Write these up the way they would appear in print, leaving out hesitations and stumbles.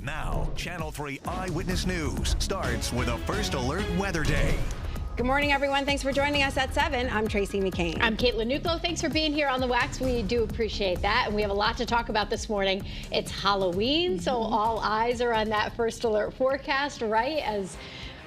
Now, Channel 3 Eyewitness News starts with a First Alert Weather Day. Good morning, everyone. Thanks for joining us at 7. I'm Tracey McCain. I'm Caitlin Nuclo. Thanks for being here on the Wax. We do appreciate that. And we have a lot to talk about this morning. It's Halloween, so all eyes are on that First Alert forecast, right? As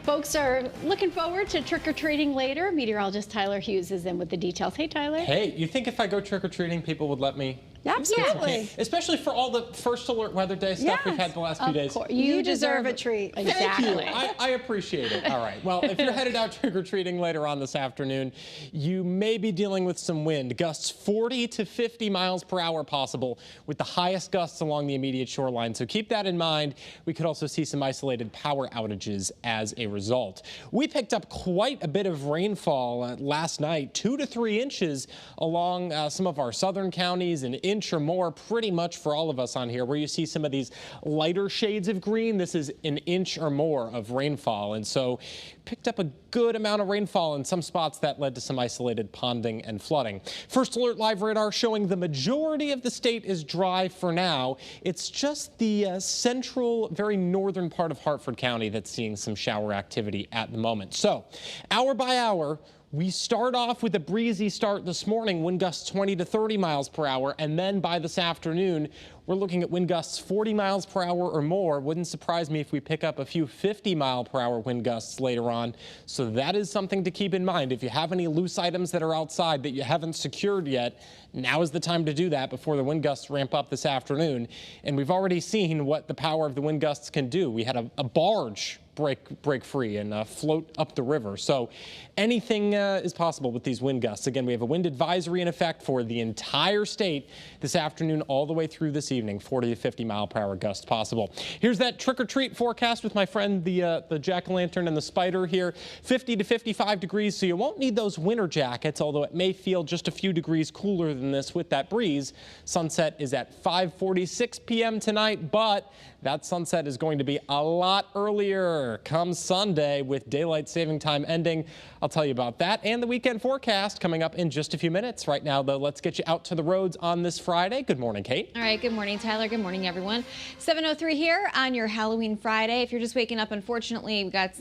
folks are looking forward to trick-or-treating later. Meteorologist Tyler Hughes is in with the details. Hey, Tyler. Hey, you think if I go trick-or-treating, people would let me? Absolutely. Especially for all the First Alert Weather Day stuff we've had the last few days. You deserve a treat. Exactly. Thank you. I appreciate it. All right. Well, if you're headed out trick-or-treating later on this afternoon, you may be dealing with some wind. Gusts 40 to 50 miles per hour possible, with the highest gusts along the immediate shoreline. So keep that in mind. We could also see some isolated power outages as a result. We picked up quite a bit of rainfall last night, 2 to 3 inches along some of our southern counties, an inch or more pretty much for all of us on here. Where you see some of these lighter shades of green, this is an inch or more of rainfall. And so picked up a good amount of rainfall in some spots that led to some isolated ponding and flooding. First Alert Live radar showing the majority of the state is dry for now. It's just the central, very northern part of Hartford County that's seeing some shower activity at the moment. So hour by hour, we start off with a breezy start this morning, wind gusts 20 to 30 miles per hour, and then by this afternoon, we're looking at wind gusts 40 miles per hour or more. Wouldn't surprise me if we pick up a few 50-mile-per-hour wind gusts later on. So that is something to keep in mind. If you have any loose items that are outside that you haven't secured yet, now is the time to do that before the wind gusts ramp up this afternoon. And we've already seen what the power of the wind gusts can do. We had a barge break free and float up the river. So anything is possible with these wind gusts. Again, we have a wind advisory in effect for the entire state this afternoon all the way through this evening. 40 to 50 mile per hour gusts possible. Here's that trick-or-treat forecast with my friend the jack-o'-lantern and the spider here. 50 to 55 degrees, so you won't need those winter jackets, although it may feel just a few degrees cooler than this with that breeze. Sunset is at 5:46 p.m. tonight, but that sunset is going to be a lot earlier come Sunday with daylight saving time ending. I'll tell you about that and the weekend forecast coming up in just a few minutes. Right now, though, let's get you out to the roads on this Friday. Good morning, Kate. All right, good morning, Tyler. Good morning, everyone. 7:03 here on your Halloween Friday. If you're just waking up, unfortunately, we've got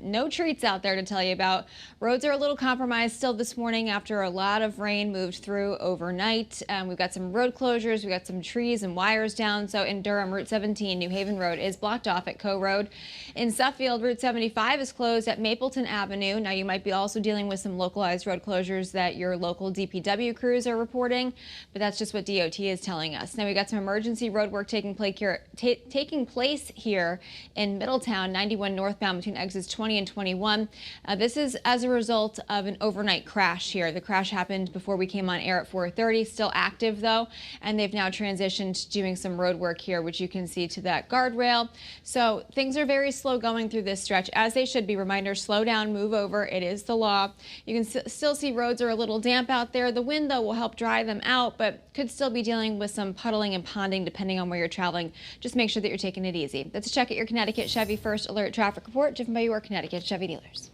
no treats out there to tell you about. Roads are a little compromised still this morning after a lot of rain moved through overnight. We've got some road closures. We've got some trees and wires down. So in Durham, Route 17, New Haven Road is blocked off at Coe Road. In Suffield, Route 75 is closed at Mapleton Avenue. Now, you might be also dealing with some localized road closures that your local DPW crews are reporting, but that's just what DOT is telling us. Now, we got some emergency road work taking place here in Middletown, 91 northbound between exits 20 and 21. This is as a result of an overnight crash here. The crash happened before we came on air at 4:30, still active though, and they've now transitioned to doing some road work here, which you can see to that guardrail. So things are very slow going through this stretch, as they should be. Reminder, slow down, move over. It is the law. You can still see roads are a little damp out there. The wind, though, will help dry them out, but could still be dealing with some puddling and ponding depending on where you're traveling. Just make sure that you're taking it easy. That's a check at your Connecticut Chevy First Alert Traffic Report, driven by your Connecticut Chevy dealers.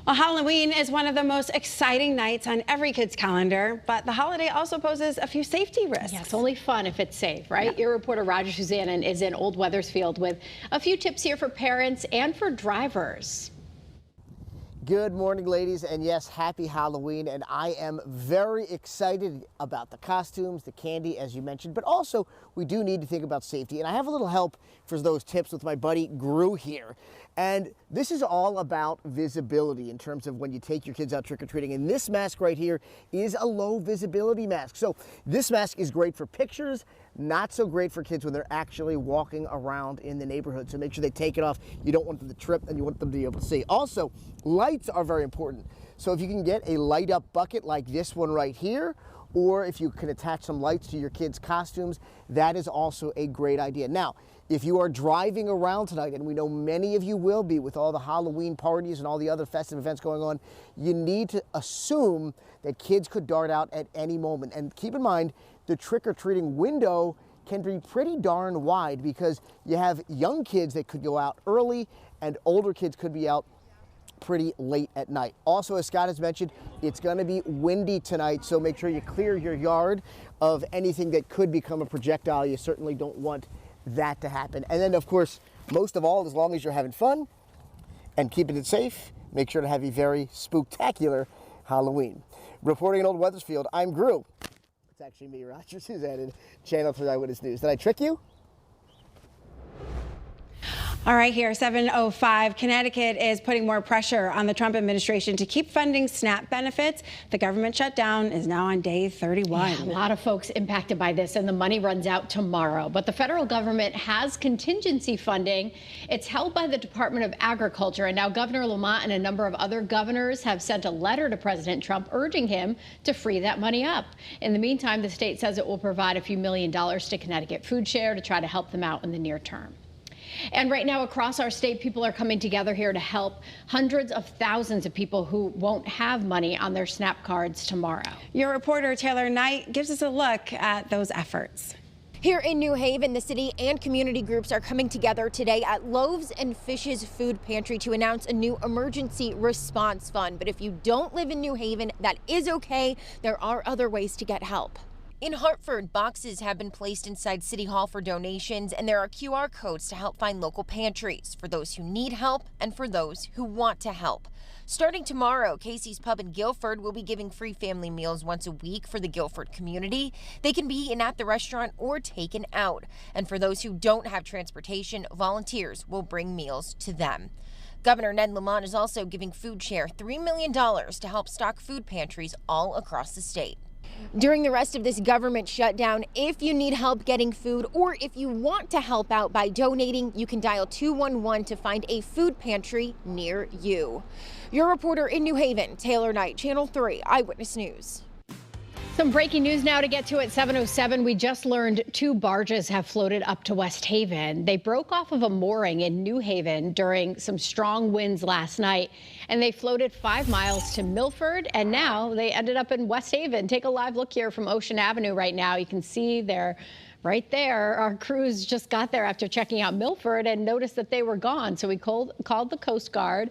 Well, Halloween is one of the most exciting nights on every kid's calendar, but the holiday also poses a few safety risks. Yeah, it's only fun if it's safe, right? Yeah. Your reporter Roger Suzanne is in Old Weathersfield with a few tips here for parents and for drivers. Good morning, ladies, and yes, happy Halloween, and I am very excited about the costumes, the candy, as you mentioned, but also we do need to think about safety, and I have a little help for those tips with my buddy Gru here. And this is all about visibility in terms of when you take your kids out trick-or-treating. And this mask right here is a low visibility mask. So this mask is great for pictures, not so great for kids when they're actually walking around in the neighborhood. So make sure they take it off. You don't want them to trip and you want them to be able to see. Also, lights are very important. So if you can get a light up bucket like this one right here, or if you can attach some lights to your kids' costumes, that is also a great idea. Now, if you are driving around tonight, and we know many of you will be with all the Halloween parties and all the other festive events going on, you need to assume that kids could dart out at any moment. And keep in mind, the trick-or-treating window can be pretty darn wide because you have young kids that could go out early and older kids could be out pretty late at night. Also, as Scott has mentioned, it's going to be windy tonight, so make sure you clear your yard of anything that could become a projectile. You certainly don't want that to happen. And then, of course, most of all, as long as you're having fun and keeping it safe, make sure to have a very spooktacular Halloween. Reporting in Old Wethersfield, I'm Gru. It's actually me, Roger Suzanne, Channel 3 Eyewitness News. Did I trick you? All right, here, 7:05. Connecticut is putting more pressure on the Trump administration to keep funding SNAP benefits. The government shutdown is now on day 31. Yeah, a lot of folks impacted by this, and the money runs out tomorrow. But the federal government has contingency funding. It's held by the Department of Agriculture, and now Governor Lamont and a number of other governors have sent a letter to President Trump urging him to free that money up. In the meantime, the state says it will provide a few $1 million to Connecticut Food Share to try to help them out in the near term. And right now across our state, people are coming together here to help hundreds of thousands of people who won't have money on their SNAP cards tomorrow. Your reporter, Taylor Knight, gives us a look at those efforts. Here in New Haven, the city and community groups are coming together today at Loaves and Fishes Food Pantry to announce a new emergency response fund. But if you don't live in New Haven, that is okay. There are other ways to get help. In Hartford, boxes have been placed inside City Hall for donations, and there are QR codes to help find local pantries for those who need help and for those who want to help. Starting tomorrow, Casey's Pub in Guilford will be giving free family meals once a week for the Guilford community. They can be eaten at the restaurant or taken out. And for those who don't have transportation, volunteers will bring meals to them. Governor Ned Lamont is also giving Food Share $3 million to help stock food pantries all across the state. During the rest of this government shutdown, if you need help getting food or if you want to help out by donating, you can dial 211 to find a food pantry near you. Your reporter in New Haven, Taylor Knight, Channel 3 Eyewitness News. Some breaking news now to get to at 7:07. We just learned 2 barges have floated up to West Haven. They broke off of a mooring in New Haven during some strong winds last night, and they floated 5 miles to Milford, and now they ended up in West Haven. Take a live look here from Ocean Avenue right now. You can see they're right there. Our crews just got there after checking out Milford and noticed that they were gone. So we called the Coast Guard.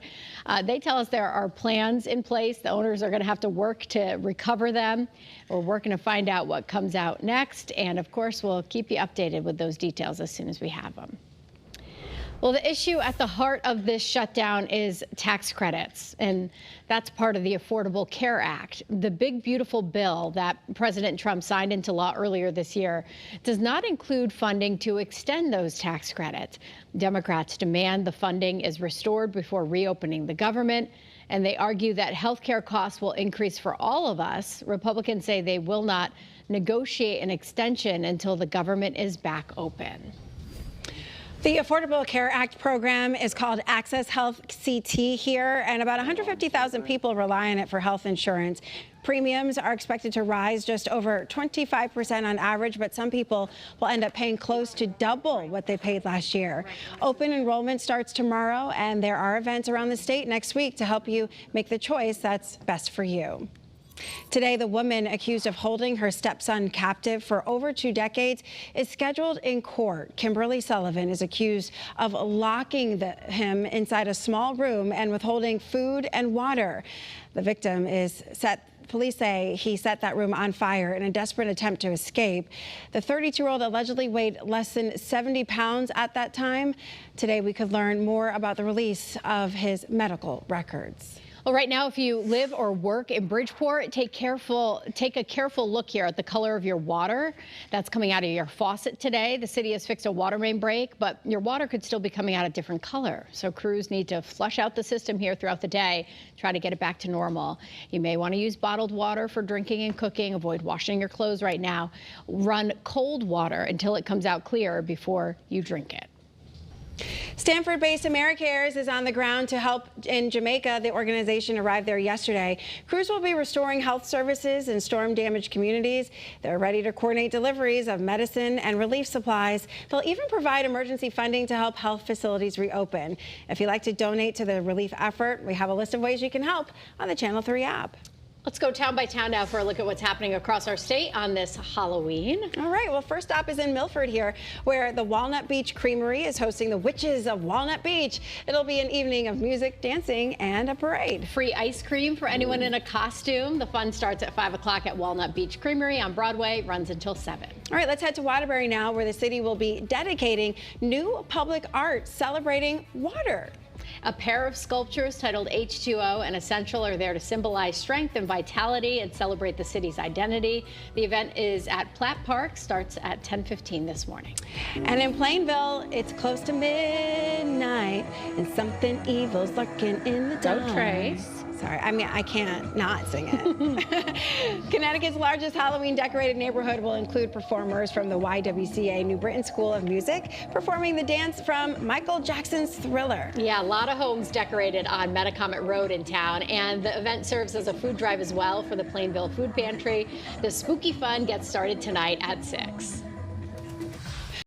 They tell us there are plans in place. The owners are going to have to work to recover them. We're working to find out what comes out next. And of course, we'll keep you updated with those details as soon as we have them. Well, the issue at the heart of this shutdown is tax credits, and that's part of the Affordable Care Act. The big, beautiful bill that President Trump signed into law earlier this year does not include funding to extend those tax credits. Democrats demand the funding is restored before reopening the government, and they argue that health care costs will increase for all of us. Republicans say they will not negotiate an extension until the government is back open. The Affordable Care Act program is called Access Health CT here, and about 150,000 people rely on it for health insurance. Premiums are expected to rise just over 25% on average, but some people will end up paying close to double what they paid last year. Open enrollment starts tomorrow, and there are events around the state next week to help you make the choice that's best for you. Today, the woman accused of holding her stepson captive for over 2 decades is scheduled in court. Kimberly Sullivan is accused of locking him inside a small room and withholding food and water. The victim police say he set that room on fire in a desperate attempt to escape. The 32-year-old allegedly weighed less than 70 pounds at that time. Today, we could learn more about the release of his medical records. Well, right now, if you live or work in Bridgeport, take a careful look here at the color of your water that's coming out of your faucet today. The city has fixed a water main break, but your water could still be coming out a different color. So crews need to flush out the system here throughout the day, try to get it back to normal. You may want to use bottled water for drinking and cooking. Avoid washing your clothes right now. Run cold water until it comes out clear before you drink it. Stanford-based AmeriCares is on the ground to help in Jamaica. The organization arrived there yesterday. Crews will be restoring health services in storm-damaged communities. They're ready to coordinate deliveries of medicine and relief supplies. They'll even provide emergency funding to help health facilities reopen. If you'd like to donate to the relief effort, we have a list of ways you can help on the Channel 3 app. Let's go town by town now for a look at what's happening across our state on this Halloween. All right, well, first stop is in Milford here, where the Walnut Beach Creamery is hosting the Witches of Walnut Beach. It'll be an evening of music, dancing, and a parade. Free ice cream for anyone in a costume. The fun starts at 5 o'clock at Walnut Beach Creamery on Broadway, runs until 7. All right, let's head to Waterbury now, where the city will be dedicating new public art celebrating water. A pair of sculptures titled H2O and Essential are there to symbolize strength and vitality and celebrate the city's identity. The event is at Platt Park, starts at 10:15 this morning. And in Plainville, it's close to midnight and something evil's lurking in the dark. Go, Trace. Sorry, I mean, I can't not sing it. Connecticut's largest Halloween decorated neighborhood will include performers from the YWCA New Britain School of Music performing the dance from Michael Jackson's Thriller. Yeah, a lot of homes decorated on Metacomet Road in town, and the event serves as a food drive as well for the Plainville Food Pantry. The spooky fun gets started tonight at 6.